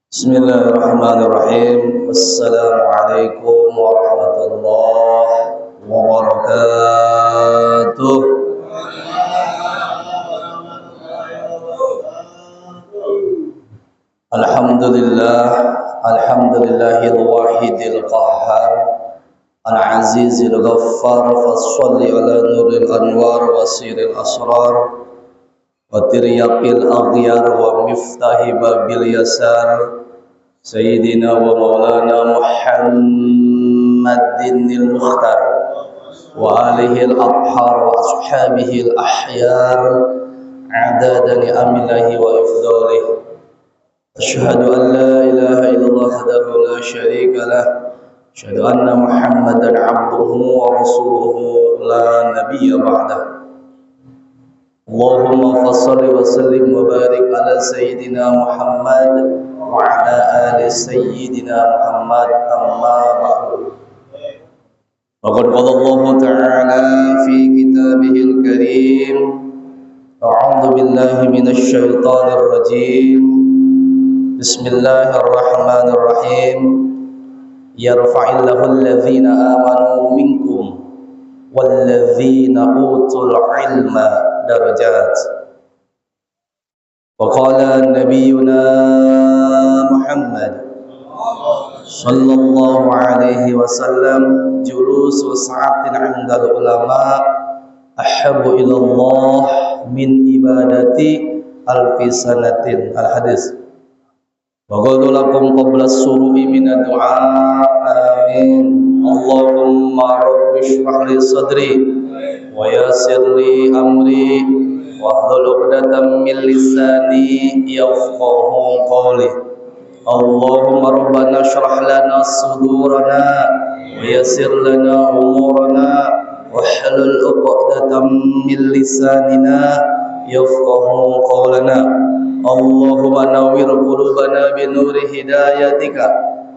Bismillahirrahmanirrahim. Assalamualaikum warahmatullahi wabarakatuh. Alhamdulillahil wahidil qahhar, al-azizil ghaffar, fasholli ala nuril anwar wasiril asrar wa tiryaqil aghyar wa miftahi babil yasar Sayyidina wa maulana Muhammadinil mukhtar wa alihi al-athhar wa ashabihi al-ahyar adada ni'amillahi wa ifdalihi. Asyhadu an la ilaha illallah wahdahu la syarika lah, asyhadu anna Muhammadan abduhu wa rasuluhu la nabiyya ba'dah. Allahumma fassalli wa sallim wa barik ala sayyidina Muhammad wa ala ali sayyidina Muhammad, amma ba'du. Faqad qala Allah ta'ala fi kitabihil karim, a'udzu billahi minasy syaithanir rajim. Bismillahirrahmanirrahim. Yarfa'illahu alladhina amanu minkum walladzina utul ilma darajat. Wa qala nabiyyuna Muhammad sallallahu alaihi wasallam, julusu sa'atin 'indal ulama ahabbu ila Allah min ibadati alfi sanatin. Al-hadis. Wa qultu lakum qabla as-suru'i min ad-du'a, amin. Allahumma rabbi shrah li sadri wa yassir li amri wahlul 'uqdatam min lisani yafqahu qawli. Allahumma rabbana shrah lana sudurana wa yassir lana umurana wahlul 'uqdatam min lisanina yafqahu qawlana. Allahumma nawwir qulubana bi nuri hidayatika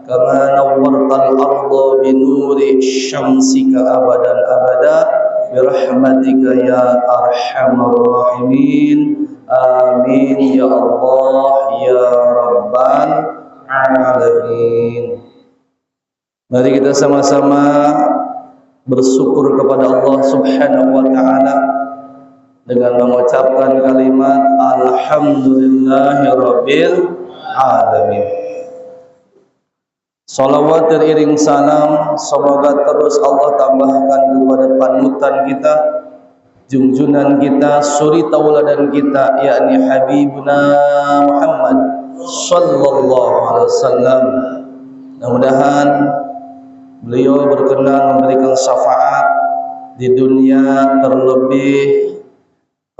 kama nawwartal arda bi nuri syamsika abadan abada bi rahmatika ya arhamar rahimin. Amin ya Allah ya rabbal alamin. Mari kita sama-sama bersyukur kepada Allah Subhanahu wa taala dengan mengucapkan kalimat alhamdulillahirabbil alamin. Salawat teriring salam semoga terus Allah tambahkan kepada panutan kita, junjungan kita, suri tauladan kita, yakni Habibuna Muhammad sallallahu alaihi wasallam. Mudah-mudahan beliau berkenan memberikan syafaat di dunia, terlebih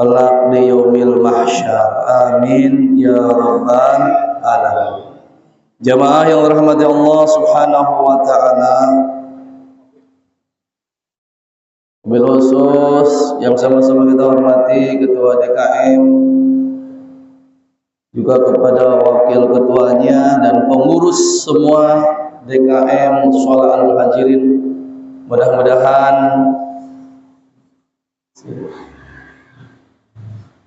kelak di yaumil mahsyar. Amin ya rabbal alamin. Jamaah yang dirahmati Allah Subhanahu wa taala, bil khusus yang sama-sama kita hormati Ketua DKM, juga kepada wakil ketuanya dan pengurus semua DKM Shalah al-Muhajirin. Mudah-mudahan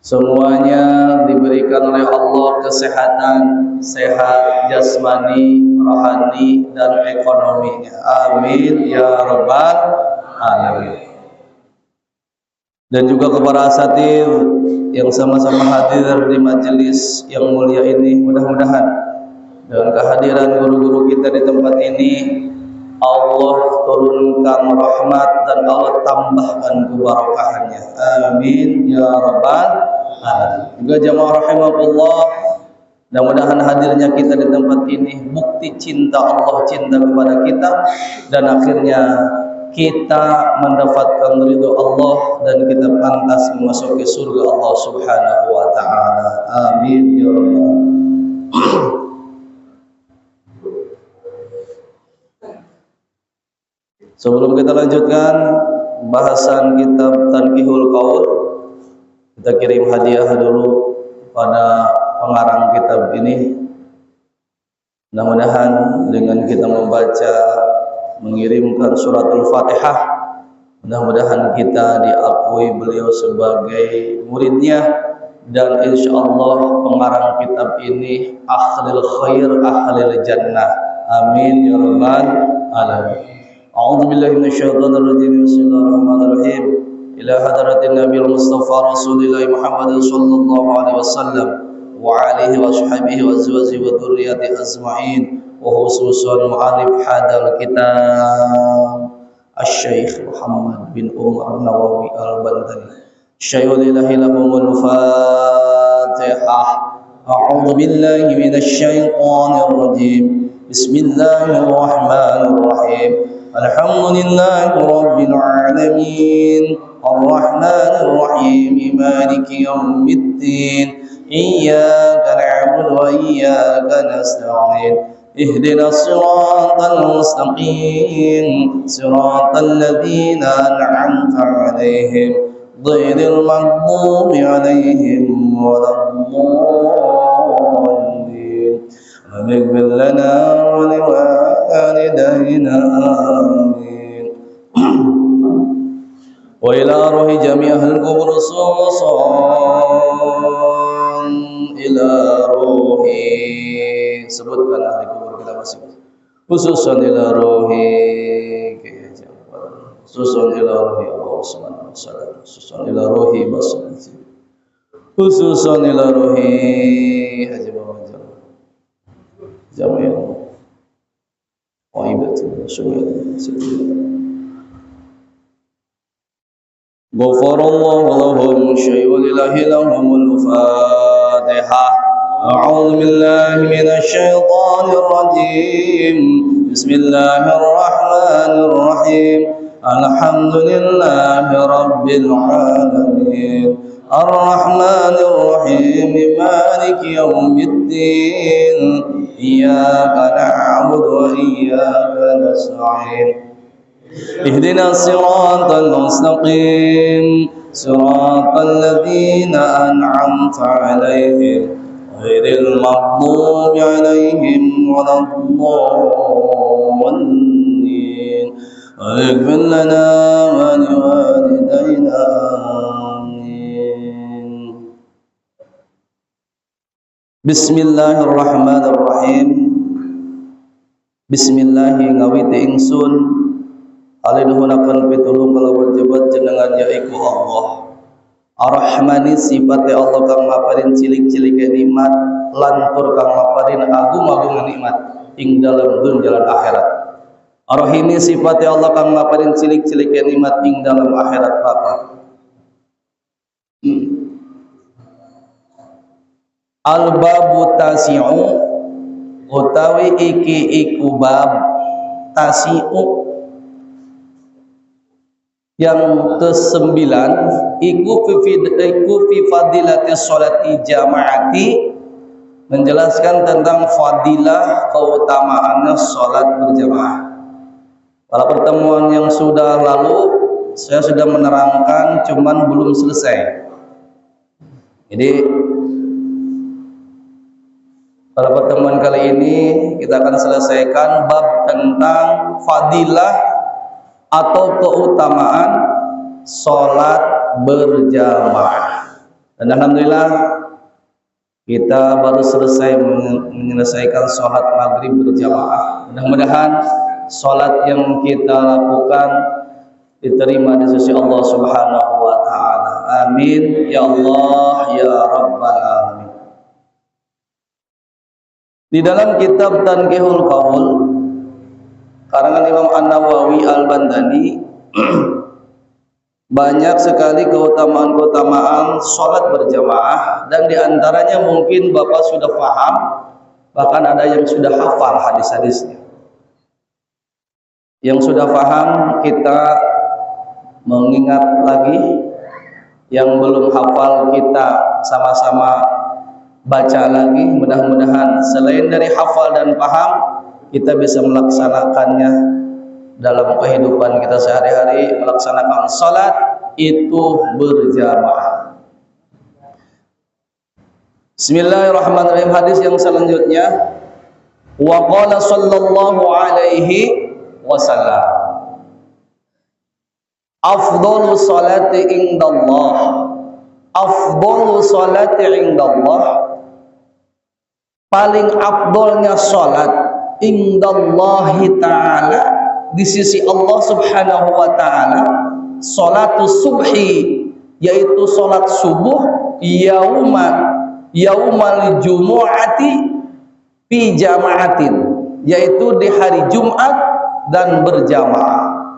semuanya diberikan oleh Allah kesehatan, sehat jasmani, rohani, dan ekonominya. Amin ya rabbal alamin. Dan juga kepada asatidz yang sama-sama hadir di majelis yang mulia ini, mudah-mudahan dengan kehadiran guru-guru kita di tempat ini Allah turunkan rahmat dan Allah tambahkan keberkahannya. Amin ya rabbal alamin. Juga jamaah rahimakumullah, mudah-mudahan hadirnya kita di tempat ini bukti cinta Allah, cinta kepada kita, dan akhirnya kita mendapatkan ridho Allah dan kita pantas memasuki surga Allah Subhanahu wa taala. Amin ya rabbal. Sebelum kita lanjutkan bahasan kitab Tanqihul Qaul, kita kirim hadiah dulu pada pengarang kitab ini. Mudah-mudahan dengan kita membaca, mengirimkan suratul Fatihah, mudah-mudahan kita diakui beliau sebagai muridnya dan insyaallah pengarang kitab ini ahlul khair ahlul jannah. Amin ya rabbal alamin. A'udzu billahi minasyaitonir rajim. Bismillahirrahmanirrahim. Ila hadratin nabiyil mustafa rasulillah Muhammad sallallahu alaihi wasallam wa alihi wa sahbihi wa azwajihi wa dzurriyyati ajma'in wa khususan mu'allif hadal kitab Asy-Syaikh Muhammad bin Umar Nawawi Al-Bantani. Syaikhul lahumul Fatihah. A'udzu billahi minasy syaithanir rajim. Bismillahirrahmanirrahim. Alhamdulillahi rabbil alamin. Ar-Rahmanir Rahim. Maliki yaumiddin. Iyyaka na'budu wa iyyaka nasta'in. Ihdinas siratal mustaqim. Siratal ladzina an'amta 'alaihim ghairil maghdubi 'alaihim waladdallin. Ighfir lana wa liwalidayna amin. Wa ila ruhi jami'il qubur susan ila ruhi. Sebutkan ahli kubur kita masing-masing. Khususan ila ruhi, khususan ila ruhi Allah subhanahu wa ta'ala, khususan ila ruhi basmati, khususan ila ruhi Haji Muhammad Jamil Waibatu Ghafarallahu lahum syai'ulillahi lahumul Fatihah. A'udzu billahi minasy syaithanir rajim. Bismillahirrahmanirrahim. Alhamdulillahi rabbil alamin. Ar-Rahmanir Rahim. Maliki yaumiddin. Iyyaka na'budu wa iyyaka nasta'in. Ihdinas siratal mustaqim. Siratal ladzina an'amta 'alaihim ghairil maghdubi 'alaihim waladdallin. Ighfir lana wa liwalidayna amin. Bismillahirrahmanirrahim. Bismillahi ngawiti ingsun alinuhunakan pitulung kalawan jabat jenengan yaiku Allah Ar-Rahmani sifate Allah kang maparin cilik-cilik nikmat lan tur kang maparin agung-agung nikmat ing dalam dunya lan akhirat. Ar-Rahimi sifate Allah kang maparin cilik-cilik nikmat ing dalam akhirat papa. Al-babu tasi'u utawi iki iku bab tasi'u yang ke-9 iku fi fadilati sholati jamaati, menjelaskan tentang fadilah keutamaannya sholat berjamaah. Pada pertemuan yang sudah lalu saya sudah menerangkan, cuman belum selesai. Jadi pada pertemuan kali ini kita akan selesaikan bab tentang fadilah atau keutamaan sholat berjamaah. Dan alhamdulillah kita baru selesai menyelesaikan sholat maghrib berjamaah. Mudah-mudahan sholat yang kita lakukan diterima di sisi Allah Subhanahu wa ta'ala. Amin ya Allah ya Rabbal alamin. Di dalam kitab Tanqihul Qaul karangan Imam An-Nawawi Al-Bantani banyak sekali keutamaan-keutamaan sholat berjamaah, dan diantaranya mungkin Bapak sudah paham, bahkan ada yang sudah hafal hadis-hadisnya. Yang sudah paham kita mengingat lagi, yang belum hafal kita sama-sama baca lagi. Mudah-mudahan selain dari hafal dan paham, kita bisa melaksanakannya dalam kehidupan kita sehari-hari. Melaksanakan salat itu berjamaah. Bismillahirrahmanirrahim. Hadis yang selanjutnya, wa qala sallallahu alaihi wasallam, afdhalu salati indallah afdalu sholati indallah, paling afdolnya salat indallahi ta'ala, di sisi Allah subhanahu wa ta'ala, salatus subhi, yaitu salat subuh, yaumal jumu'ati fi jama'atin, yaitu di hari Jumat dan berjamaah.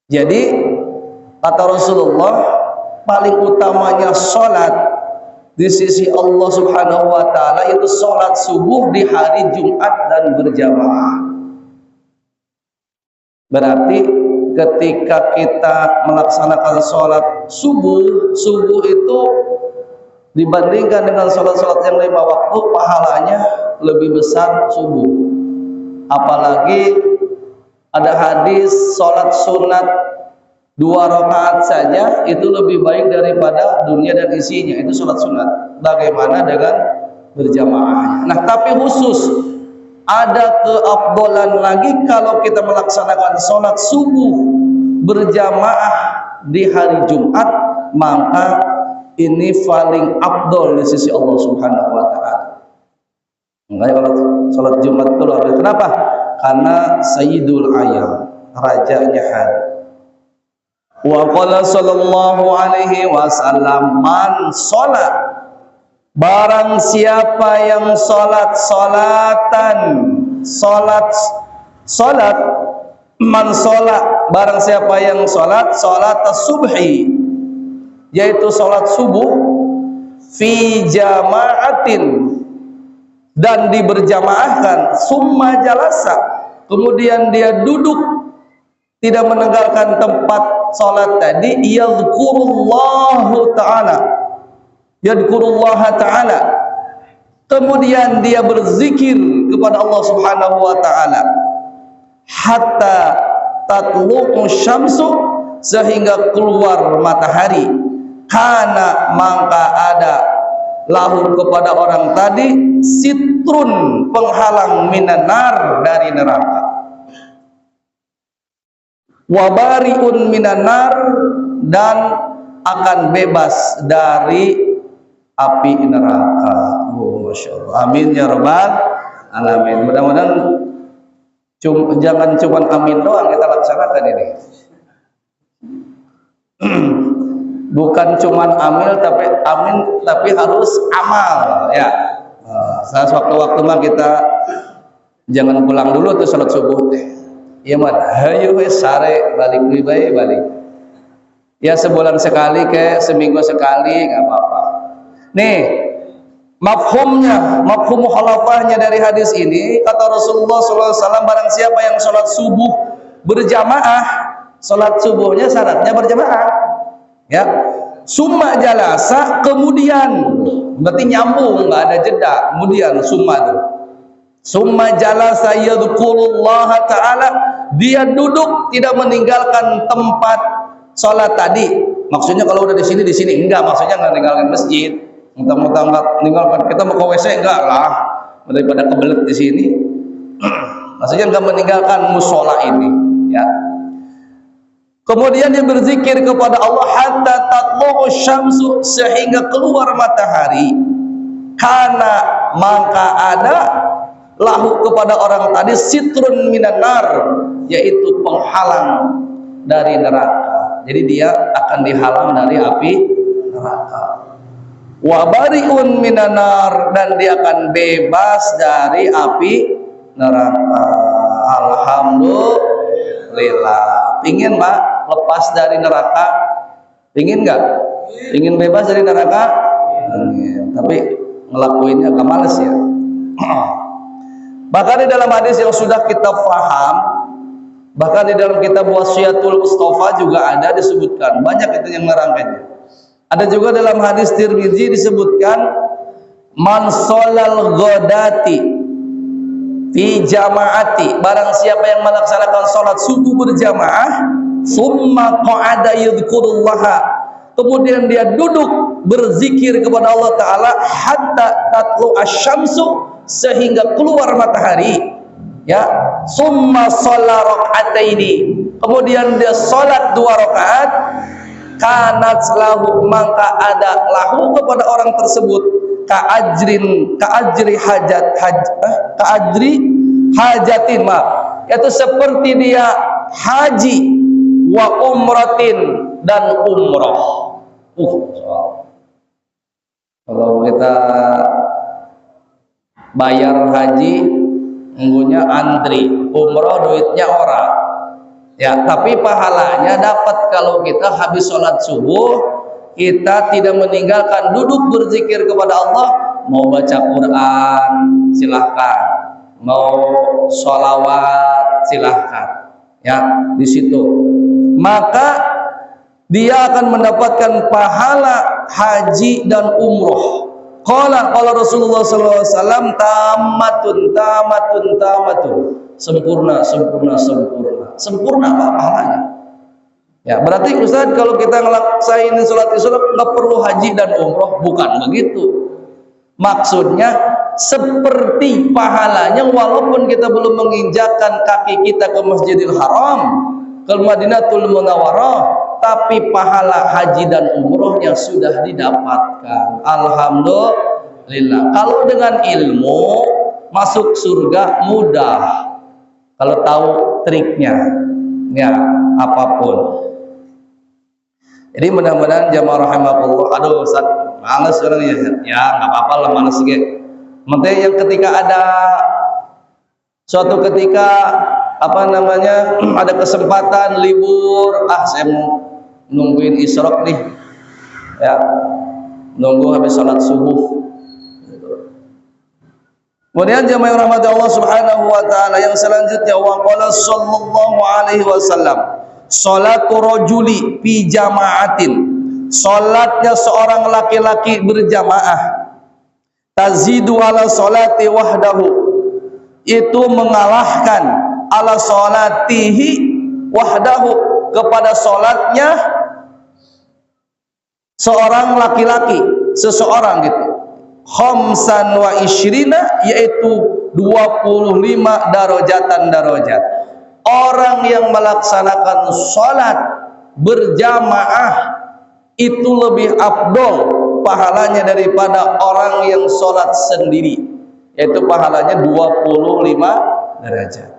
Jadi kata Rasulullah, paling utamanya salat di sisi Allah subhanahu wa ta'ala yaitu salat subuh di hari Jumat dan berjamaah. Berarti ketika kita melaksanakan salat subuh itu dibandingkan dengan salat-salat yang 5 waktu, pahalanya lebih besar subuh. Apalagi ada hadis salat sunat 2 rakaat saja itu lebih baik daripada dunia dan isinya, itu salat sunat. Bagaimana dengan berjamaah? Nah, tapi khusus ada keafdalan lagi kalau kita melaksanakan salat subuh berjamaah di hari Jumat, maka ini paling afdol di sisi Allah subhanahu wa ta'ala. Makanya kalau salat Jumat itu luar biasa. Kenapa? Karena sayyidul ayam, rajanya hari. Wa qala sallallahu alaihi wasallam, man sholat, barang siapa yang sholat man sholat, barang siapa yang sholat subhi, yaitu sholat subuh, fi jama'atin, dan diberjamaahkan, summa jalasa, kemudian dia duduk tidak meninggalkan tempat sholat tadi, yadhkurullahu ta'ala, kemudian dia berzikir kepada Allah subhanahu wa ta'ala, hatta tatlu'u syamsu, sehingga keluar matahari, kana maka ada lahu kepada orang tadi sitrun, penghalang minanar, dari neraka, wabariun minanar, dan akan bebas dari api neraka. Oh, Masya Allah. Amin ya rabbal alamin. Mudah-mudahan jangan cuma amin doang kita laksanakan ini. Bukan cuman amin tapi harus amal ya. Nah, sewaktu-waktu mah kita jangan pulang dulu tuh salat subuh teh. Ya man, hayu sare balik balik. Ya sebulan sekali ke seminggu sekali nggak apa-apa. Nih, mafhum mukhalafahnya dari hadis ini, kata Rasulullah SAW, barang siapa yang sholat subuh berjamaah, sholat subuhnya syaratnya berjamaah. Ya, summa jalasa, kemudian berarti nyambung, nggak ada jeda. Kemudian summa jalasa yadhkurullaha ta'ala, dia duduk tidak meninggalkan tempat sholat tadi. Maksudnya kalau udah di sini enggak, maksudnya nggak meninggalkan masjid. Mentang-mentang meninggalkan, kita mau ke WC enggak lah, daripada kebelet di sini. Maksudnya nggak meninggalkan musola ini, ya. Kemudian dia berzikir kepada Allah hatta tatlu'u syamsu, sehingga keluar matahari. Karena maka ada lahu kepada orang tadi sitrun minan nar, yaitu penghalang dari neraka. Jadi dia akan dihalang dari api neraka. Wa bari'un minan nar, dan dia akan bebas dari api neraka. Alhamdulillah. Pingin Pak lepas dari neraka? Pingin nggak? Pingin bebas dari neraka? Pingin. Tapi ngelakuinnya agak males ya. Bahkan di dalam hadis yang sudah kita paham, bahkan di dalam kitab Wasiyatul Mustafa juga ada disebutkan, banyak itu yang merangkainya. Ada juga dalam hadis Tirmizi disebutkan, man sholal ghodati fi jamaati, barang siapa yang melaksanakan sholat subuh berjamaah, summa qa'ada yadhkurullaha, kemudian dia duduk berzikir kepada Allah Ta'ala hatta tatlu asyamsu, sehingga keluar matahari, ya, summa sholla raka'ataini, kemudian dia sholat 2 rakaat, kanat lahu, maka ada lahu kepada orang tersebut ka ajri hajatin, maaf, yaitu seperti dia haji wa umratin dan umroh. Kalau kita bayar haji nggunya antri, umroh duitnya orang. Ya, tapi pahalanya dapat kalau kita habis sholat subuh, kita tidak meninggalkan duduk berzikir kepada Allah. Mau baca Quran silahkan, mau sholawat silahkan. Ya, di situ maka dia akan mendapatkan pahala haji dan umroh. Qala Rasulullah sallallahu alaihi wasallam, tamatun, sempurna apa pahalanya. Ya, berarti Ustaz kalau kita ngelaksain salat isya nggak perlu haji dan umroh, bukan begitu. Maksudnya seperti pahalanya walaupun kita belum menginjakkan kaki kita ke Masjidil Haram, ke Madinatul Munawwarah, tapi pahala haji dan umrohnya sudah didapatkan. Alhamdulillah. Kalau dengan ilmu masuk surga mudah, kalau tahu triknya, ya apapun. Jadi mudah-mudahan jamaah rahimakumullah. Aduh Ustaz, males orang ya nggak apa-apa lah, males gitu. Maksudnya yang ketika ada suatu ketika ada kesempatan libur, saya mau nungguin isyraq nih, ya nunggu habis sholat subuh. Kemudian jamaah yang rahmati Allah subhanahu wa ta'ala, yang selanjutnya wa qala sallallahu alaihi wasallam, salatu rajuli fi jama'atin, salatnya seorang laki-laki berjamaah, tazidu ala salati wahdahu, itu mengalahkan ala salatihi wahdahu, kepada salatnya seorang laki-laki, seseorang gitu, khamsan wa isyrina, yaitu 25 darajat. Orang yang melaksanakan salat berjamaah itu lebih afdol pahalanya daripada orang yang salat sendiri, yaitu pahalanya 25 derajat.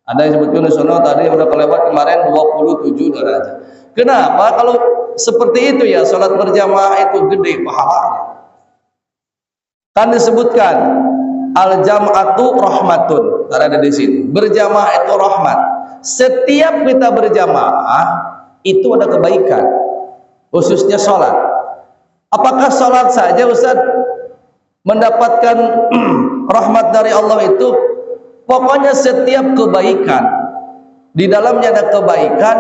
Ada yang sebutkan di sana tadi udah kelewat kemarin 27 derajat. Kenapa? Kalau seperti itu ya, salat berjamaah itu gede pahalanya. Kan disebutkan al-jam'atu rahmatun. Tadi ada di sini. Berjamaah itu rahmat. Setiap kita berjamaah itu ada kebaikan. Khususnya salat. Apakah salat saja Ustaz mendapatkan rahmat dari Allah itu? Pokoknya setiap kebaikan, di dalamnya ada kebaikan,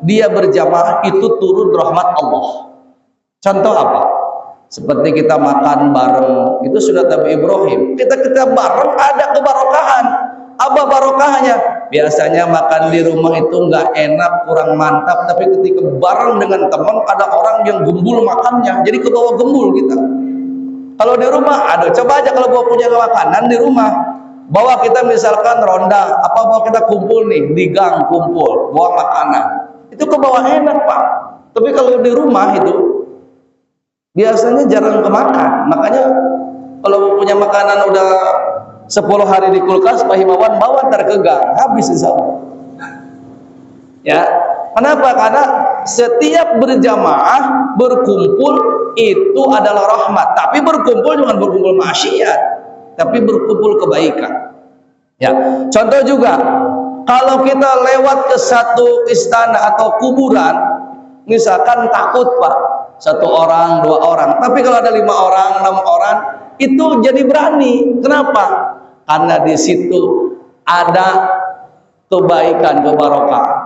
dia berjamaah itu turun rahmat Allah. Contoh apa? Seperti kita makan bareng, itu sudah Nabi Ibrahim. Kita bareng ada kebarokahan. Apa barokahnya? Biasanya makan di rumah itu nggak enak, kurang mantap, tapi ketika bareng dengan teman, ada orang yang gembul makannya, jadi kebawa gembul kita. Kalau di rumah, aduh, coba aja kalau bawa punya makanan di rumah, bawa kita misalkan ronda, bawa kita kumpul nih di gang, kumpul bawa makanan, itu ke bawah enak Pak. Tapi kalau di rumah itu biasanya jarang kemakan. Makanya kalau punya makanan udah 10 hari di kulkas, Pak Himawan bawa ntar ke gang, habis insya-Allah. Ya, kenapa? Karena setiap berjamaah berkumpul itu adalah rahmat. Tapi berkumpul jangan berkumpul maksiat, tapi berkumpul kebaikan. Ya, contoh juga kalau kita lewat ke satu istana atau kuburan, misalkan takut Pak, 1 orang, 2 orang, tapi kalau ada 5 orang, 6 orang, itu jadi berani. Kenapa? Karena di situ ada kebaikan, kebarokahan.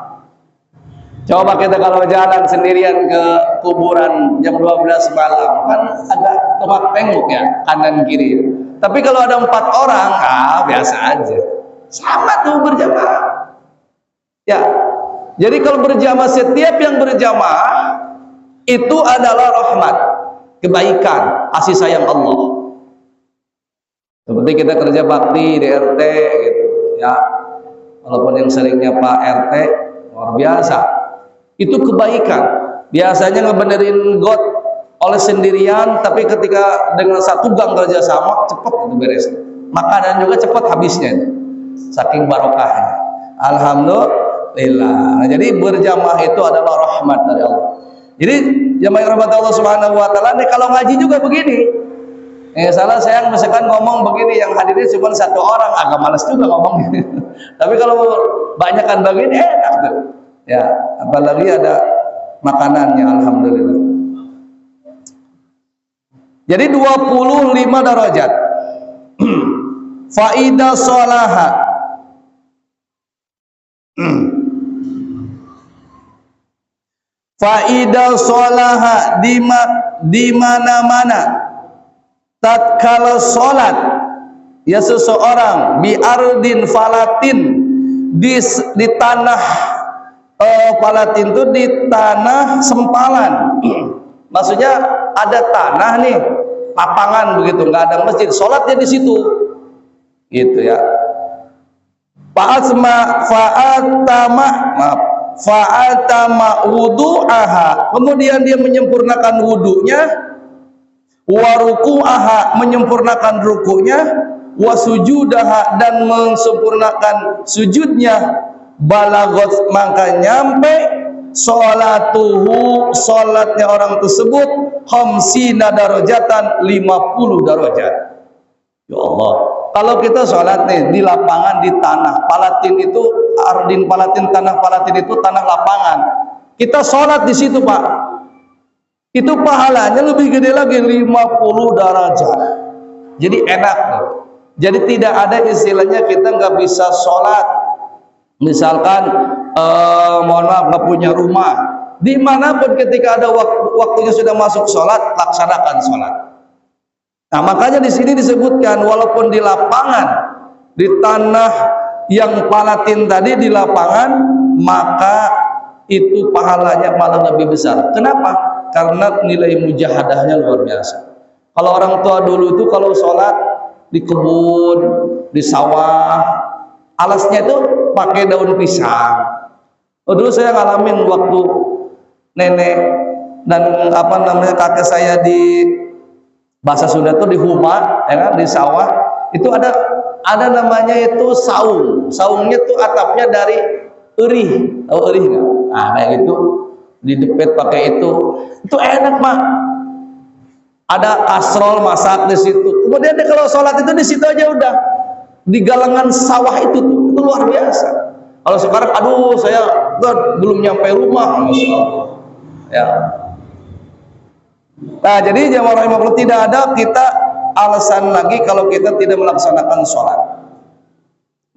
Coba kita kalau jalan sendirian ke kuburan jam 12 malam, kan agak tengok ya, kanan kiri. Tapi kalau ada 4 orang, biasa aja. Sama tuh berjamaah. Ya. Jadi kalau berjamaah, setiap yang berjamaah itu adalah rahmat, kebaikan, kasih sayang Allah. Seperti kita kerja bakti di RT gitu, ya. Walaupun yang seringnya Pak RT luar biasa. Itu kebaikan. biasanya ngebenerin got oleh sendirian, tapi ketika dengan satu gang kerjasama cepat itu beres. Makanan juga cepat habisnya, saking barokahnya. Alhamdulillah. Nah, jadi berjamaah itu adalah rahmat dari Allah. Jadi jamaah yang rahmat Allah Subhanahu Wa Taala. Nih kalau ngaji juga begini. Salah saya misalkan ngomong begini, yang hadirnya cuma satu orang, agak males juga ngomong. Tapi kalau banyakkan begini enak tuh. Ya, apalagi ada makanannya, alhamdulillah. Jadi 25 derajat. Faidah sholaha. Faidah sholaha di mana-mana. Tatkala sholat ya seseorang biardin falatin di tanah falatin itu di tanah sempalan. Maksudnya ada tanah nih, lapangan begitu, nggak ada masjid, sholatnya di situ, gitu ya. Fa'atama wudu'aha, kemudian dia menyempurnakan wudunya, waruku'aha, menyempurnakan rukunya, wasujudaha, dan mensempurnakan sujudnya, balagot, maka nyampe sholatuhu, sholatnya orang tersebut, khamsina darajatan, 50 derajat. Ya Allah, kalau kita sholat nih di lapangan, di tanah palatin itu, ardin palatin, tanah palatin itu tanah lapangan, kita sholat di situ Pak, itu pahalanya lebih gede lagi, 50 derajat. Jadi enak loh. Jadi tidak ada istilahnya kita nggak bisa sholat, misalkan mohon maaf nggak punya rumah, dimanapun ketika ada waktunya sudah masuk sholat, laksanakan sholat. Nah makanya di sini disebutkan walaupun di lapangan, di tanah yang palatin tadi, di lapangan, maka itu pahalanya malah lebih besar. Kenapa? Karena nilai mujahadahnya luar biasa. Kalau orang tua dulu itu kalau sholat di kebun, di sawah, alasnya itu pakai daun pisang. Dulu saya ngalamin waktu nenek dan kakek saya di bahasa Sunda itu di Huma, ya kan, di sawah itu ada namanya itu saung. Saungnya tuh atapnya dari erih, tahu erih nggak? Nah kayak gitu, didepet pakai itu enak Mak. Ada kasrol masak di situ. Kemudian dia kalau sholat itu di situ aja udah, di galangan sawah itu luar biasa. Kalau sekarang, aduh saya belum nyampe rumah, Masya Allah. Ya. Nah jadi jamaah rahimahullah, tidak ada kita alasan lagi kalau kita tidak melaksanakan sholat.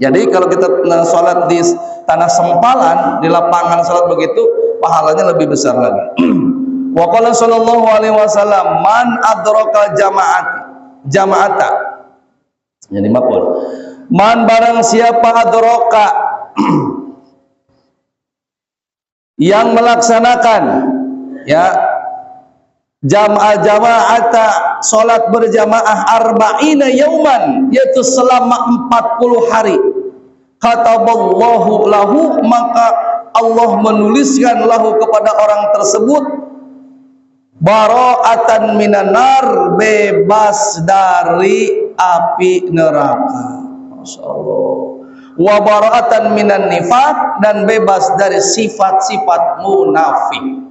Jadi kalau kita sholat di tanah sempalan, di lapangan sholat begitu, pahalanya lebih besar lagi. Wa qala sallallahu alaihi wasallam, man adraka jama'ata. Jadi maqul. Man barang siapa adraka yang melaksanakan ya jama'ata, salat berjamaah arba'ina yauman, yaitu selama 40 hari. Kataballahu lahu, maka Allah menuliskan lahu kepada orang tersebut bara'atan minan nar, bebas dari api neraka. Masya Allah. Wa bara'atan minan nifaq, dan bebas dari sifat-sifat munafik.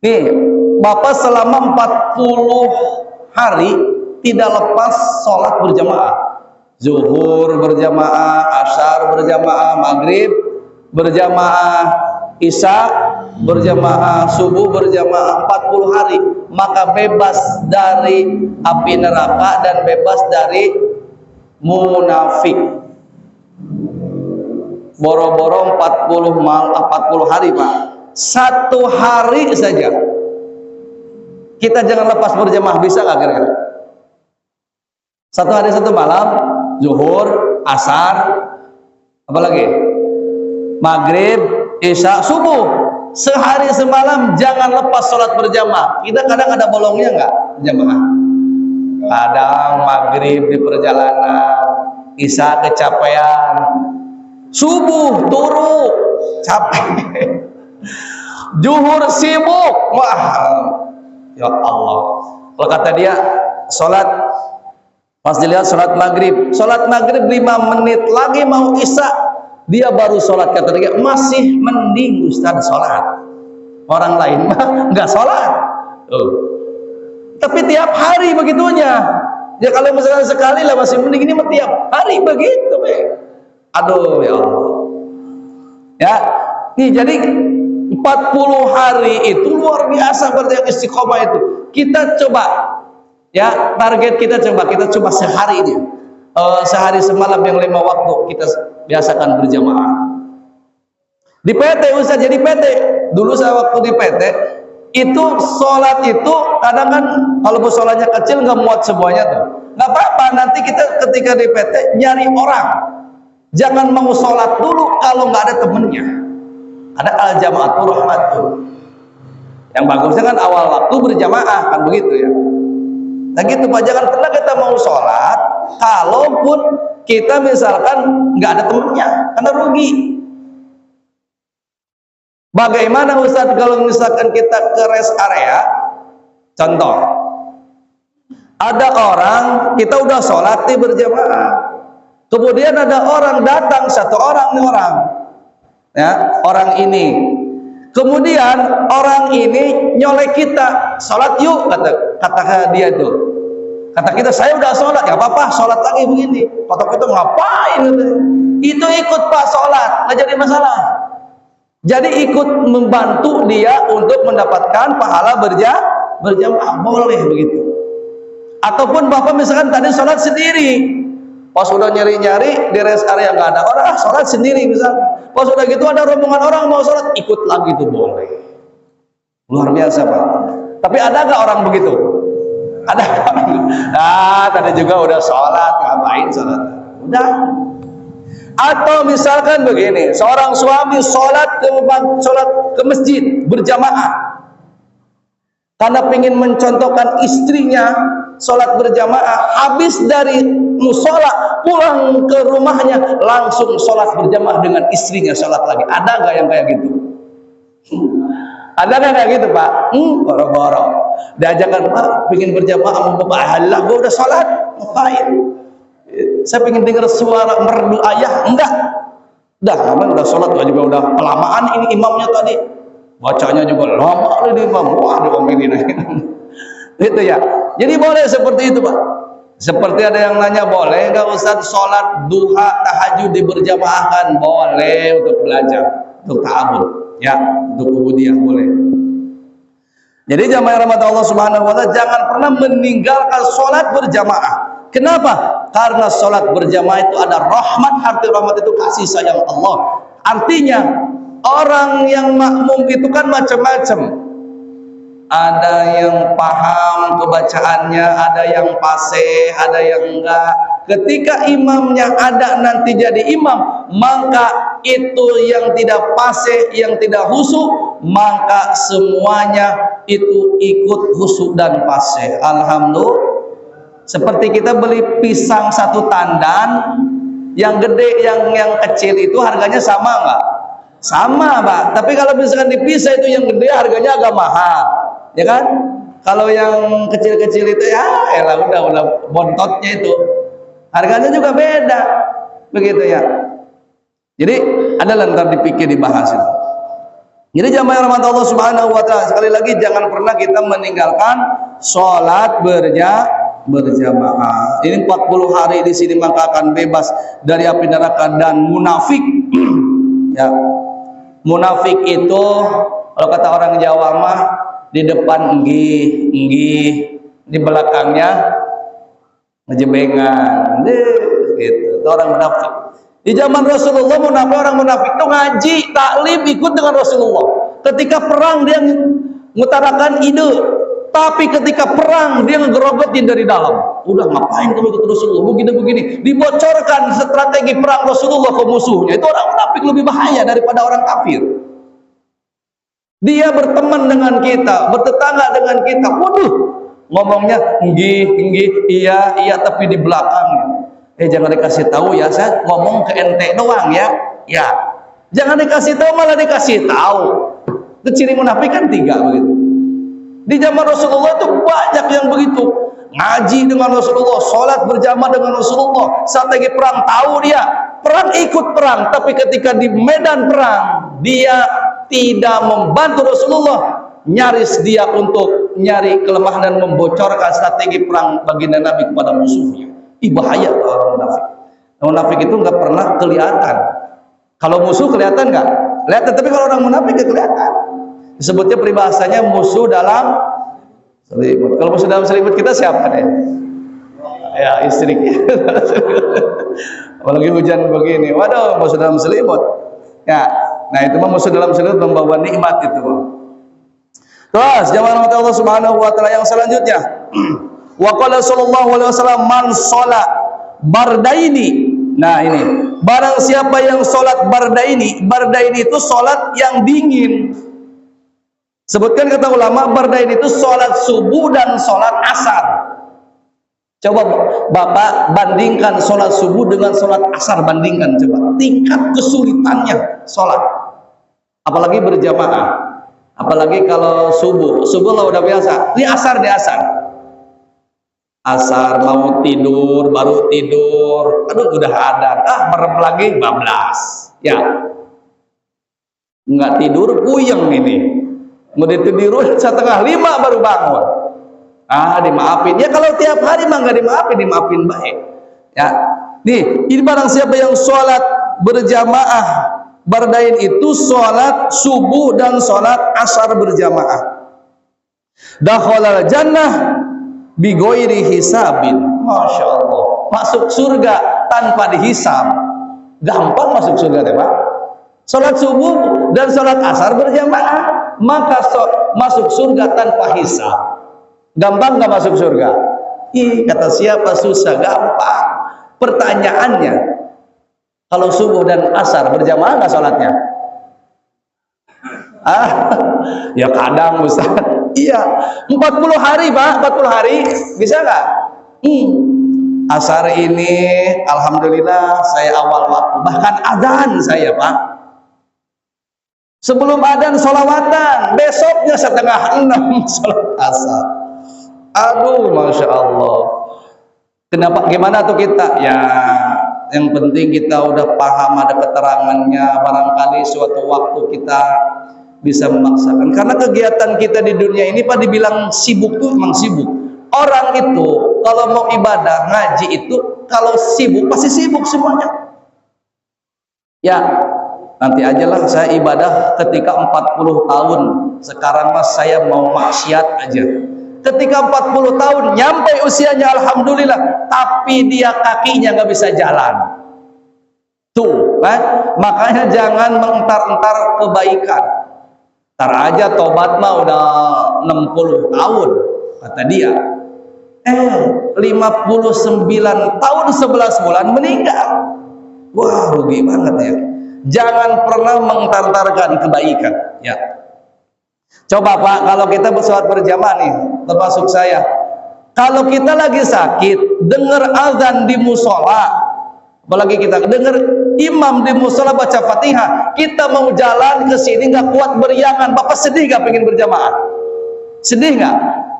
Nih, Bapak selama 40 hari tidak lepas sholat berjamaah. Zuhur berjamaah, asar berjamaah, maghrib berjamaah, isya berjamaah, subuh berjamaah, 40 hari. Maka bebas dari api neraka dan bebas dari munafik. Boro-boro 40 hari Pak. Satu hari saja kita jangan lepas berjamaah, bisa nggak kira-kira? Satu hari satu malam, zuhur, asar, apalagi maghrib, isya, subuh, sehari semalam jangan lepas sholat berjamaah. Kita kadang ada bolongnya nggak jamaah? Kadang maghrib di perjalanan, isya kecapean, subuh turu capek. Zuhur sibuk. Wah, ya Allah. Kalau kata dia sholat, pas dilihat sholat maghrib 5 menit lagi mau isya, dia baru sholat. Kata dia masih mending Ustaz sholat. Orang lain mah nggak sholat. Tapi tiap hari begitunya. Ya kalau misalnya sekali lah masih mending, ini mah tiap hari begitu. Aduh ya Allah. Ya, nih jadi 40 hari itu luar biasa berarti yang istiqomah itu. Kita coba, ya target kita coba sehari ini, sehari semalam yang 5 waktu kita biasakan berjamaah. Di PT Ustaz, jadi PT dulu saya waktu di PT itu sholat itu kadang kan kalau sholatnya kecil nggak muat semuanya tuh, nggak apa-apa, nanti kita ketika di PT nyari orang, jangan mau sholat dulu kalau nggak ada temennya. Ada al-jama'atul rahmatul. Yang bagusnya kan awal waktu berjamaah, kan begitu ya. Nah gitu Pak, jangan pernah kita mau sholat kalaupun kita misalkan nggak ada temennya, karena rugi. Bagaimana Ustaz kalau misalkan kita ke rest area, contoh, ada orang, kita udah sholat nih berjamaah, kemudian ada orang datang, satu orang nih orang, ya orang ini, kemudian orang ini nyolek kita, sholat yuk, kata dia itu, kata kita saya udah sholat, ya apa-apa, sholat lagi begini, kata kita ngapain itu ikut Pak sholat, nggak jadi masalah. Jadi ikut membantu dia untuk mendapatkan pahala berjamaah, boleh begitu. Ataupun Bapak misalkan tadi sholat sendiri, pas sudah nyari-nyari di rest area nggak ada orang, sholat sendiri misalkan. Pas sudah gitu ada rombongan orang mau sholat, ikut lagi itu boleh. Luar biasa Pak. Tapi ada nggak orang begitu? Ada. Nah tadi juga udah sholat, ngapain sholat? Udah. Atau misalkan begini, seorang suami sholat ke masjid berjamaah karena ingin mencontohkan istrinya sholat berjamaah, habis dari musola pulang ke rumahnya langsung sholat berjamaah dengan istrinya, sholat lagi. Ada nggak yang kayak gitu? Ada nggak kayak gitu Pak? Boro-boro diajarkan Pak ingin berjamaah, Allah gue udah sholat, ngapain? Saya pengen dengar suara merdu ayah, enggak. Udah sholat juga udah kelamaan ini imamnya tadi. Bacanya juga lama ini imam. Wah, diomelin. Itu ya. Jadi boleh seperti itu, Pak. Seperti ada yang nanya, boleh enggak Ustaz sholat duha tahajud diberjamaahkan? Boleh untuk belajar, untuk ta'abud, ya, untuk ubudiyah boleh. Jadi jamaah rahmat Allah Subhanahu wa taala jangan pernah meninggalkan sholat berjamaah. Kenapa? Karena sholat berjamaah itu ada rahmat, arti rahmat itu kasih sayang Allah. Artinya orang yang makmum itu kan macam-macam. Ada yang paham kebacaannya, ada yang fasih, ada yang enggak. Ketika imamnya ada nanti jadi imam, maka itu yang tidak fasih, yang tidak khusyuk, maka semuanya itu ikut khusyuk dan fasih. Alhamdulillah. Seperti kita beli pisang satu tandan, yang gede yang kecil itu harganya sama nggak? Sama Pak. Tapi kalau misalkan dipisah itu yang gede harganya agak mahal, ya kan? Kalau yang kecil-kecil itu ya elah udah bontotnya itu harganya juga beda, begitu ya. Jadi ada lantar dipikir dibahas itu. Jadi jamaah rahmat Allah Subhanahu wa taala, sekali lagi jangan pernah kita meninggalkan sholat berjamaah. Ini 40 hari di sini maka akan bebas dari api neraka dan munafik. Ya. Munafik itu kalau kata orang Jawa mah di depan enggih, di belakangnya ngejebengan. Gitu. Itu orang munafik. Di zaman Rasulullah orang munafik itu ngaji, taklim ikut dengan Rasulullah. Ketika perang dia mengutarakan ide. Tapi ketika perang dia ngegerogotin dari dalam. Udah ngapain kamu ikut Rasulullah? Begini-begini. Dibocorkan strategi perang Rasulullah ke musuhnya. Itu orang munafik lebih bahaya daripada orang kafir. Dia berteman dengan kita, bertetangga dengan kita. Waduh, ngomongnya iya tapi di belakang. Jangan dikasih tahu ya, saya ngomong ke ente doang ya. Ya. Jangan dikasih tahu malah dikasih tahu. Itu ciri munafik kan 3 begitu. Di zaman Rasulullah itu banyak yang begitu. Ngaji dengan Rasulullah, sholat berjamaah dengan Rasulullah, strategi perang tahu dia, perang ikut perang, tapi ketika di medan perang dia tidak membantu Rasulullah, nyaris dia untuk nyari kelemahan dan membocorkan strategi perang baginda Nabi kepada musuhnya. Bahaya orang munafik. Munafik itu nggak pernah kelihatan. Kalau musuh kelihatan nggak? Kelihatan, tapi kalau orang munafik nggak kelihatan. Disebutnya peribahasanya musuh dalam selimut. Kalau musuh dalam selimut kita siapa deh? Ya istri kita. Apalagi hujan begini, waduh musuh dalam selimut. Ya, nah itu mah musuh dalam selimut membawa nikmat itu. Terus jamaah Allah Subhanahu wa taala yang selanjutnya. Wa qala sallallahu alaihi wasallam man sholat bardaini. Nah ini, barang siapa yang sholat bardaini, bardaini itu sholat yang dingin. Sebutkan kata ulama, bardain itu sholat subuh dan sholat asar. Coba Bapak bandingkan sholat subuh dengan sholat asar, bandingkan coba. Tingkat kesulitannya sholat. Apalagi berjamaah. Apalagi kalau subuh. Subuh lah udah biasa. Ini asar, di asar. Asar mau tidur, baru tidur. Aduh udah ada. Merem lagi, bablas. Ya. Nggak tidur, puyeng ini. Mau tidur 4:30 baru bangun. Dimaafin. Ya kalau tiap hari mah nggak dimaafin, dimaafin baik. Ya. Nih, ini barang siapa yang sholat berjamaah, bardain itu sholat subuh dan sholat asar berjamaah. Dakhalal jannah bigoiri hisabin. Masya Allah. Masuk surga tanpa dihisab. Gampang masuk surga, Pak. Sholat subuh dan sholat asar berjamaah, maka masuk surga tanpa hisab. Gampang nggak masuk surga? Kata siapa susah? Gampang. Pertanyaannya, kalau subuh dan asar berjamaah nggak sholatnya? Ya kadang Ustaz. Iya, 40 hari Pak, 40 hari bisa nggak? Asar ini alhamdulillah saya awal waktu, bahkan adzan saya Pak. Sebelum adzan sholawatan, besoknya 5:30 sholat asar. Aduh, masya Allah. Kenapa? Gimana tuh kita? Ya, yang penting kita udah paham ada keterangannya. Barangkali suatu waktu kita bisa memaksakan. Karena kegiatan kita di dunia ini, Pak, dibilang sibuk tuh emang sibuk. Orang itu kalau mau ibadah ngaji itu kalau sibuk pasti sibuk semuanya. Ya. Nanti ajalah saya ibadah ketika 40 tahun. Sekarang mas saya mau maksiat aja. Ketika 40 tahun nyampe usianya alhamdulillah, tapi dia kakinya nggak bisa jalan. Tuh, kan? Makanya jangan mengentar-entar kebaikan. Ntar aja tobat mah udah 60 tahun kata dia. 59 tahun 11 bulan meninggal. Wah, rugi banget ya. Jangan pernah mengantarkan kebaikan. Ya. Coba Pak, kalau kita bersolat berjamaah nih, termasuk saya. Kalau kita lagi sakit, dengar azan di musola, apalagi kita dengar imam di musola baca Fatihah, kita mau jalan ke sini nggak kuat beriangan, Bapak sedih nggak pengen berjamaah? Sedih nggak?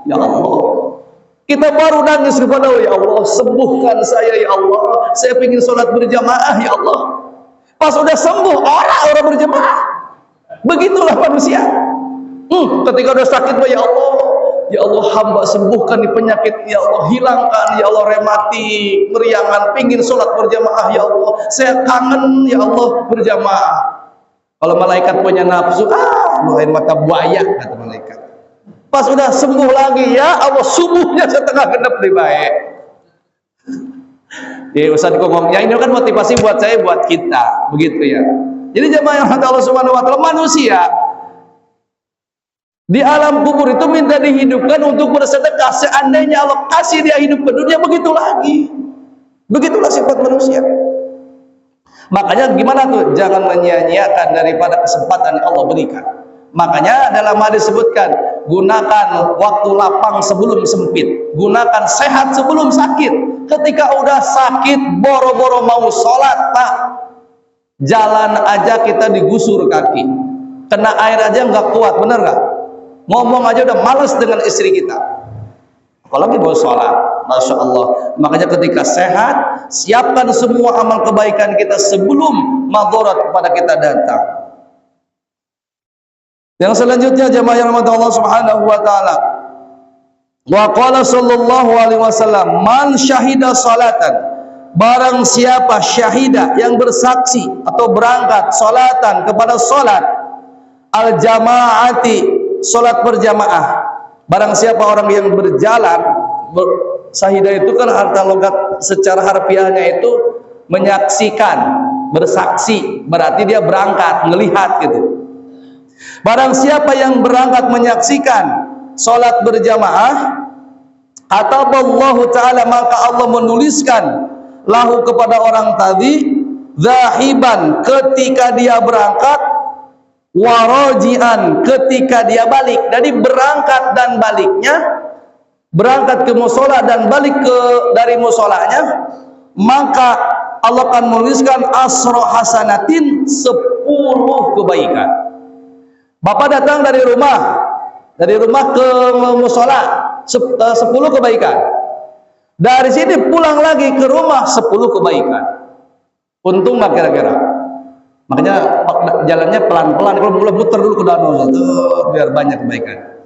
Ya Allah. Kita baru nangis kepada Allah, ya Allah, sembuhkan saya ya Allah. Saya pengen sholat berjamaah ya Allah. Pas udah sembuh, orang berjemaah. Begitulah manusia. Ketika udah sakit, ya Allah hamba sembuhkan di penyakit, ya Allah hilangkan, ya Allah rematik, meriangan, pingin sholat berjamaah, ya Allah saya kangen, ya Allah berjamaah. Kalau malaikat punya nafsu, doain mata buaya kata malaikat. Pas udah sembuh lagi, ya Allah subuhnya setengah genep di baik. Ya Ustaz ngomong, ya ini kan motivasi buat saya, buat kita, begitu ya. Jadi jemaah yang Allah Subhanahu wa taala, manusia di alam kubur itu minta dihidupkan untuk bersedekah. Seandainya Allah kasih dia hidup ke dunia, begitu lagi. Begitulah sifat manusia. Makanya gimana tuh? Jangan menyia-nyiakan daripada kesempatan yang Allah berikan. Makanya dalam hadis disebutkan, gunakan waktu lapang sebelum sempit, gunakan sehat sebelum sakit. Ketika udah sakit, boro-boro mau sholat, Pak, jalan aja kita digusur kaki. kena air aja nggak kuat, bener nggak? Ngomong aja udah males dengan istri kita, apalagi mau sholat. Masya Allah. Makanya ketika sehat, siapkan semua amal kebaikan kita sebelum madharat kepada kita datang. Yang selanjutnya jemaah yang rahmati Allah Subhanahu wa taala. Wa qala sallallahu alaihi wasallam, "Man syahida salatan." Barang siapa syahida yang bersaksi atau berangkat salatan kepada salat al-jamaati, salat berjamaah. Barang siapa orang yang berjalan, syahidah itu kan arti logat secara harfiahnya itu menyaksikan, bersaksi, berarti dia berangkat, melihat gitu. Barang siapa yang berangkat menyaksikan salat berjamaah, kata Allah Ta'ala, maka Allah menuliskan lahu kepada orang tadi zahiban ketika dia berangkat, warajian ketika dia balik. Jadi berangkat dan baliknya, berangkat ke musola dan balik dari musolanya, maka Allah akan menuliskan asro hasanatin, 10 kebaikan. Bapak datang dari rumah ke musola, 10 kebaikan. Dari sini pulang lagi ke rumah, 10 kebaikan. Untung nggak kira-kira? Makanya jalannya pelan-pelan, kalau mulai muter dulu ke danau itu biar banyak kebaikan.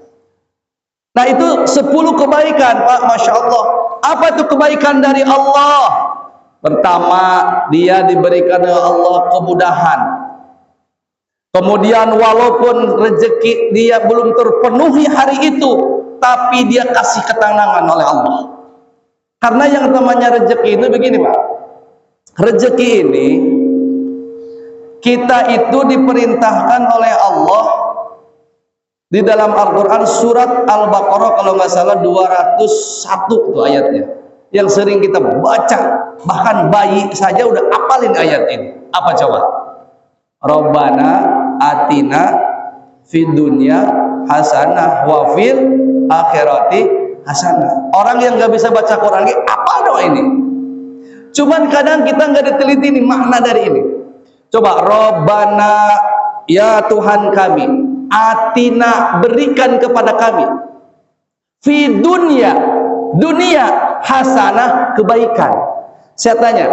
Nah itu 10 kebaikan, Pak, Masya Allah. Apa itu kebaikan dari Allah? Pertama, dia diberikan oleh Allah kemudahan. Kemudian walaupun rezeki dia belum terpenuhi hari itu, tapi dia kasih ketenangan oleh Allah. Karena yang namanya rezeki itu begini, Pak. Rezeki ini kita itu diperintahkan oleh Allah di dalam Al-Quran surat Al-Baqarah kalau nggak salah 201 tuh ayatnya, yang sering kita baca, bahkan bayi saja udah apalin ayat ini. Apa coba? Rabbana atina fid dunya hasanah wa fil akhirati hasanah. Orang yang nggak bisa baca Quran, apa doa ini? Cuman kadang kita nggak diteliti nih makna dari ini. Coba, Rabbana, ya Tuhan kami, atina, berikan kepada kami, fi dunya, dunia, hasanah, kebaikan. Saya tanya,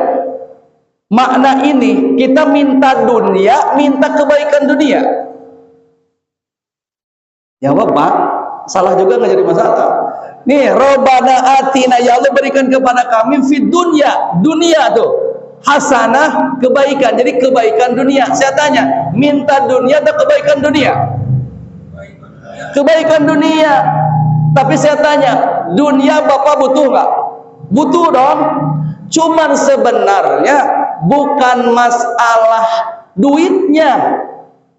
makna ini kita minta dunia, minta kebaikan dunia? Ya Bapak, salah juga nggak jadi masalah. Nih, Rabbana atina, ya Allah berikan kepada kami fi dunya, dunia tuh hasanah, kebaikan. Jadi kebaikan dunia. Saya tanya, minta dunia atau kebaikan dunia? Kebaikan dunia. Tapi saya tanya, dunia Bapak butuh nggak? Butuh dong. Cuman sebenarnya bukan masalah duitnya,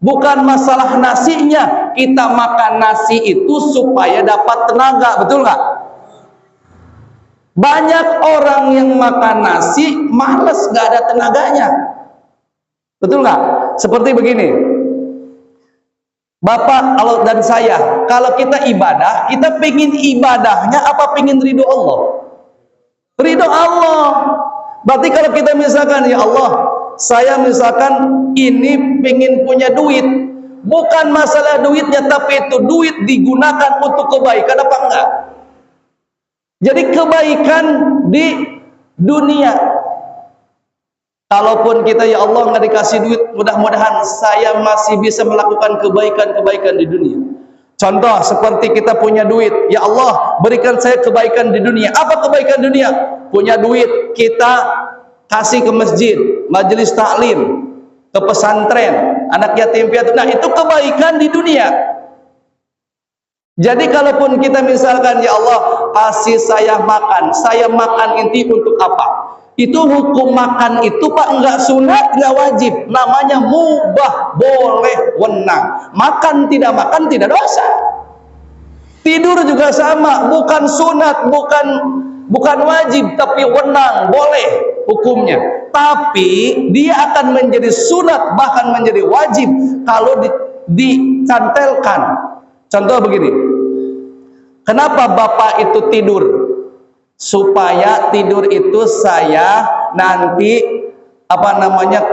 bukan masalah nasinya. Kita makan nasi itu supaya dapat tenaga, betul nggak? Banyak orang yang makan nasi males, nggak ada tenaganya, betul nggak? Seperti begini, Bapak dan saya, kalau kita ibadah, kita pengen ibadahnya apa pengen ridho Allah? Ridho Allah. Berarti kalau kita misalkan, ya Allah, saya misalkan ini pengen punya duit, bukan masalah duitnya, tapi itu duit digunakan untuk kebaikan apa enggak? Jadi kebaikan di dunia. Kalaupun kita, ya Allah, nggak dikasih duit, mudah-mudahan saya masih bisa melakukan kebaikan-kebaikan di dunia. Contoh seperti kita punya duit, ya Allah berikan saya kebaikan di dunia. Apa kebaikan dunia? Punya duit, kita kasih ke masjid, majelis taklim, ke pesantren, anak yatim piatu. Nah itu kebaikan di dunia. Jadi kalaupun kita misalkan, ya Allah kasih saya makan inti untuk apa? Itu hukum makan itu Pak enggak sunat, enggak wajib, namanya mubah, boleh, wenang. Makan tidak dosa. Tidur juga sama, bukan sunat, bukan wajib, tapi wenang, boleh hukumnya. Tapi dia akan menjadi sunat, bahkan menjadi wajib kalau dicantelkan. Contoh begini, kenapa Bapak itu tidur? Supaya tidur itu saya nanti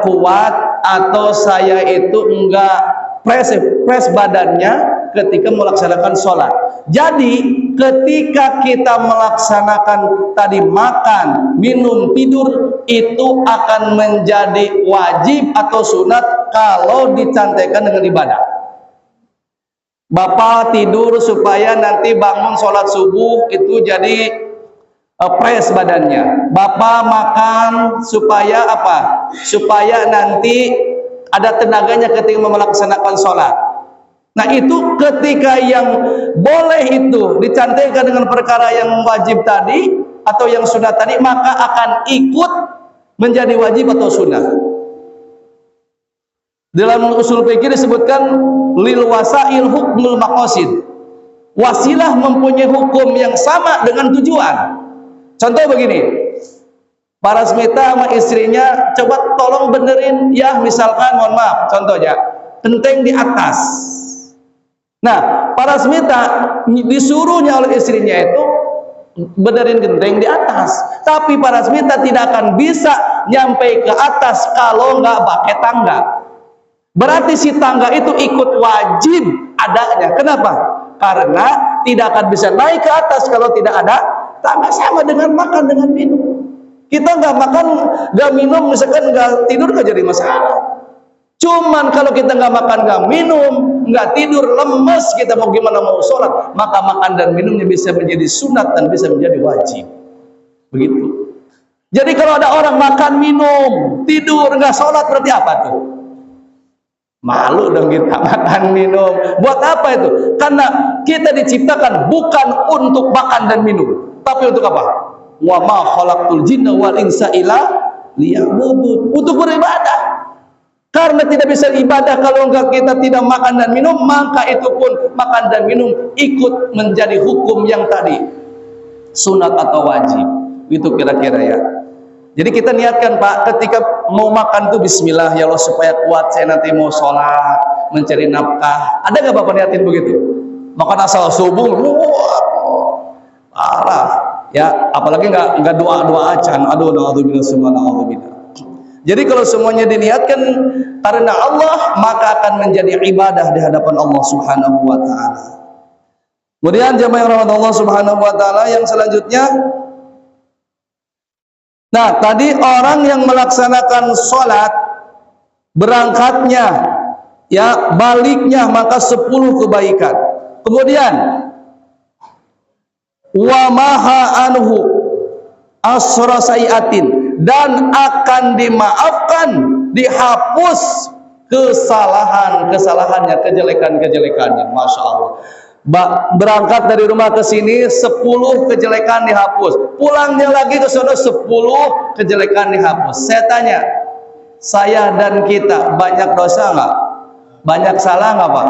kuat, atau saya itu enggak Fresh badannya ketika melaksanakan sholat. Jadi ketika kita melaksanakan tadi makan, minum, tidur, itu akan menjadi wajib atau sunat kalau dicantekan dengan ibadah. Bapak tidur supaya nanti bangun sholat subuh itu jadi fresh badannya. Bapak makan supaya apa? Supaya nanti ada tenaganya ketika melaksanakan sholat. Nah itu ketika yang boleh itu dicantikkan dengan perkara yang wajib tadi atau yang sunat tadi, maka akan ikut menjadi wajib atau sunat. Dalam usul fikih disebutkan lil wasail hukmul maqasid. Wasilah mempunyai hukum yang sama dengan tujuan. Contoh begini, para smita sama istrinya coba tolong benerin ya, misalkan mohon maaf contohnya genteng di atas. Nah para smita disuruhnya oleh istrinya itu benerin genteng di atas, tapi para smita tidak akan bisa nyampe ke atas kalau nggak pakai tangga. Berarti si tangga itu ikut wajib adanya. Kenapa? Karena tidak akan bisa naik ke atas kalau tidak ada tangga. Sama dengan makan, dengan minum. Kita nggak makan, nggak minum, misalkan nggak tidur nggak jadi masalah. Cuman kalau kita nggak makan, nggak minum, nggak tidur, lemes, kita mau gimana mau sholat, maka makan dan minumnya bisa menjadi sunat dan bisa menjadi wajib. Begitu. Jadi kalau ada orang makan, minum, tidur, nggak sholat, berarti apa tuh? Malu dong kita makan minum. Buat apa itu? Karena kita diciptakan bukan untuk makan dan minum, tapi untuk apa? Wa ma khalaqtul jinna wal insa illa liya'budun, untuk beribadah. Karena tidak bisa ibadah kalau enggak kita tidak makan dan minum, maka itu pun makan dan minum ikut menjadi hukum yang tadi sunat atau wajib. Itu kira-kira ya. Jadi kita niatkan Pak, ketika mau makan tuh bismillah ya Allah supaya kuat saya nanti mau sholat, mencari nafkah. Ada nggak Bapak niatin begitu? Makan asal subuh, parah. Ya, apalagi nggak doa acan. Aduh, naudzubillah semua naudzubillah. Jadi kalau semuanya diniatkan karena Allah, maka akan menjadi ibadah di hadapan Allah Subhanahu wa taala. Kemudian jemaah yang rahmat Allah Subhanahu wa taala yang selanjutnya, nah tadi orang yang melaksanakan sholat, berangkatnya ya baliknya maka 10 kebaikan. Kemudian wa maha anhu asra sayiatin, dan akan dimaafkan, dihapus kesalahannya, kejelekannya. Masya Allah. Berangkat dari rumah ke sini 10 kejelekan dihapus, pulangnya lagi ke sana 10 kejelekan dihapus. Saya tanya, saya dan kita banyak dosa nggak? Banyak salah nggak Pak?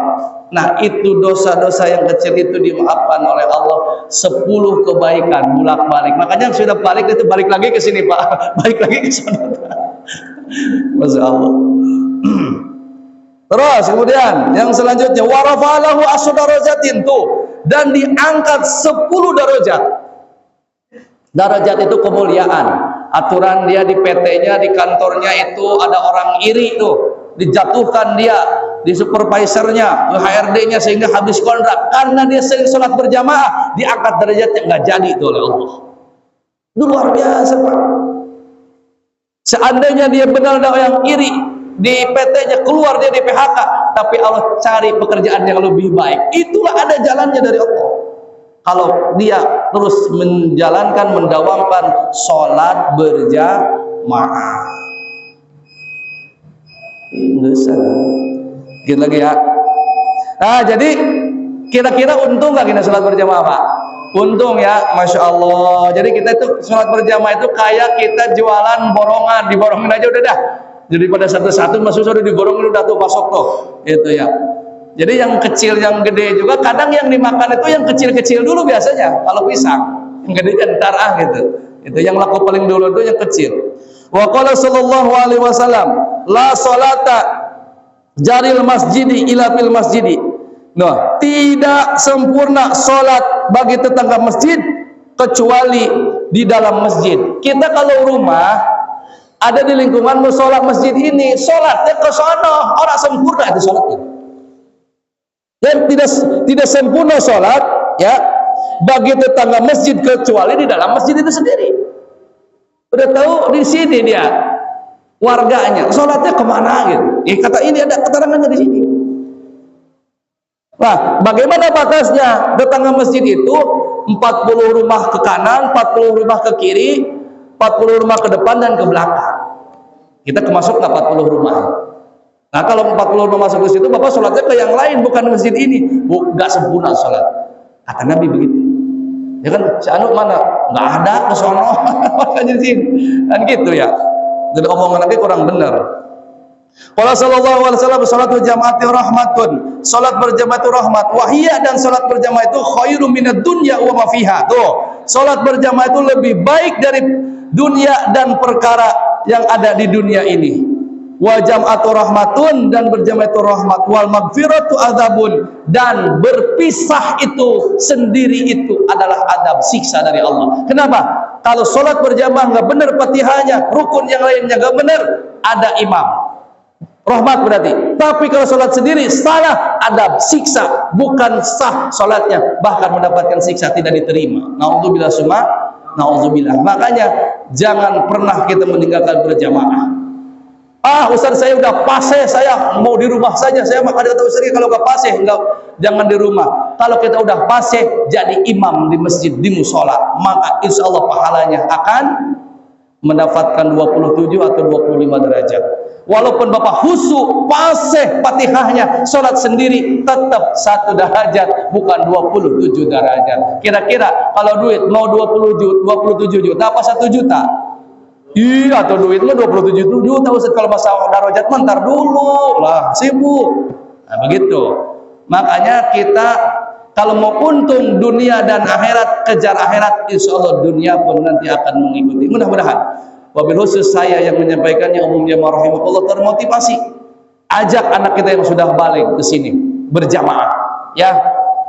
Nah itu dosa-dosa yang kecil itu dimaafkan oleh Allah, 10 kebaikan bolak-balik. Makanya sudah balik itu balik lagi ke sini Pak, balik lagi ke sana. Masya Allah. Terus kemudian yang selanjutnya warafa'alahu asdarajatin tuh, dan diangkat 10 darajat. Darajat itu kemuliaan. Aturan dia di PT-nya, di kantornya itu ada orang iri tuh, dijatuhkan dia di supervisornya, ke HRD-nya sehingga habis kontrak karena dia sering sholat berjamaah, diangkat derajatnya, nggak jadi itu oleh Allah. Itu luar biasa Pak. Seandainya dia benar ada yang iri di PT-nya, keluar dia di PHK, tapi Allah cari pekerjaan yang lebih baik. Itulah ada jalannya dari Allah. Kalau dia terus menjalankan, mendawamkan sholat berjamaah. Bisa. Gitu lagi ya. Nah jadi kira-kira untung nggak kita sholat berjamaah Pak? Untung ya, Masya Allah. Jadi kita itu sholat berjamaah itu kayak kita jualan borongan, diborongin aja udah dah. Jadi pada satu-satu masuk sudah digorongin udah tuh pasok tuh, itu ya. Jadi yang kecil, yang gede juga kadang yang dimakan itu yang kecil-kecil dulu biasanya. Kalau pisang, yang gede kan ntar gitu. Itu yang laku paling dulu itu yang kecil. Wa qala sallallahu alaihi wasallam, la salata jaril masjidi ila fil masjidi. Nah, tidak sempurna salat bagi tetangga masjid kecuali di dalam masjid. Kita kalau rumah ada di lingkungan musola masjid ini, sholatnya ke sono, orang sempurna itu sholatnya. Dan tidak sempurna sholat ya bagi tetangga masjid kecuali di dalam masjid itu sendiri. Udah tahu di sini dia warganya, sholatnya kemana gitu? Kata ini ada keterangannya di sini. Nah, bagaimana batasnya? Tetangga masjid itu 40 rumah ke kanan, 40 rumah ke kiri, 40 rumah ke depan dan ke belakang. Kita termasuk 40 rumah. Nah, kalau 40 rumah masuk ke situ, Bapak sholatnya ke yang lain, bukan masjid ini. Nggak sempurna sholat. Kata Nabi begitu. Ya kan, si Anu mana? Nggak ada, ke sono. Makanya di sini. Dan gitu ya. Jadi omongan lagi kurang benar. Qala sallallahu alaihi wasallam salatu jamaati rahmatun. Salat berjamaah itu rahmat. Wahiyya, dan salat berjamaah itu khairum minad dunya wa ma fiha. Tuh, salat berjamaah itu lebih baik dari dunia dan perkara yang ada di dunia ini. Wa jam'atu rahmatun, dan berjamaah itu rahmat. Wal magfiratu adzabun, dan berpisah itu sendiri itu adalah adab, siksa dari Allah. Kenapa? Kalau salat berjamaah nggak benar Fatihahnya, rukun yang lainnya nggak benar, ada imam, rahmat berarti. Tapi kalau sholat sendiri salah, adab, siksa, bukan sah sholatnya, bahkan mendapatkan siksa, tidak diterima. Na'udzubillah summa na'udzubillah. Makanya jangan pernah kita meninggalkan berjamaah. Ustaz saya udah paseh, saya mau di rumah saja. Saya maka kata Ustaz, kalau nggak paseh jangan di rumah. Kalau kita udah paseh, jadi imam di masjid, di musola, maka insya Allah pahalanya akan mendapatkan 27 atau 25 derajat. Walaupun Bapak khusyuk, paseh Fatihahnya, sholat sendiri, tetap 1 derajat, bukan 27 derajat. Kira-kira kalau duit mau 27 juta apa 1 juta? Iya, atau duit mah 27 juta Ustaz. Kalau masalah derajat mentar dulu lah, sibuk. Nah, begitu. Makanya kita kalau mau untung dunia dan akhirat, kejar akhirat, insya Allah dunia pun nanti akan mengikuti. Mudah-mudahan. Wabil khusus saya yang menyampaikannya, umumnya rahimahullah termotivasi. Ajak anak kita yang sudah balik ke sini berjamaah, ya,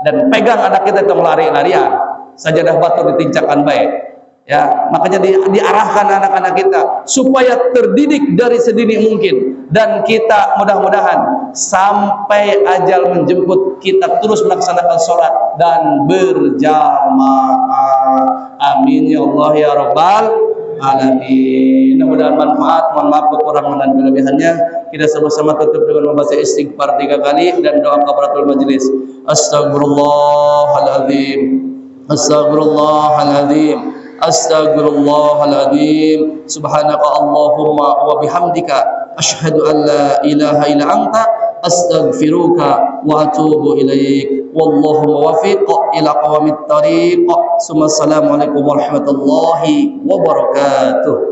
dan pegang anak kita yang lari-larian, sajadah batu ditincakkan baik. Ya, makanya diarahkan anak-anak kita supaya terdidik dari sedini mungkin, dan kita mudah-mudahan sampai ajal menjemput kita terus melaksanakan sholat dan berjamaah. Amin ya Allah ya Rabbal alamin. Mudah-mudahan manfaat. Mohon maaf kekurangan dan kelebihannya. Kita sama-sama tutup dengan membaca istighfar 3 kali dan doa kafaratul majelis. Astagfirullahaladzim, astagfirullahaladzim, astagfirullahaladzim. Subhanaka Allahumma wa bihamdika asyhadu an la ilaha illa anta astaghfiruka wa atubu ilaik. Wallahu muwaffiq ila qawamit thariq. Assalamualaikum warahmatullahi wabarakatuh.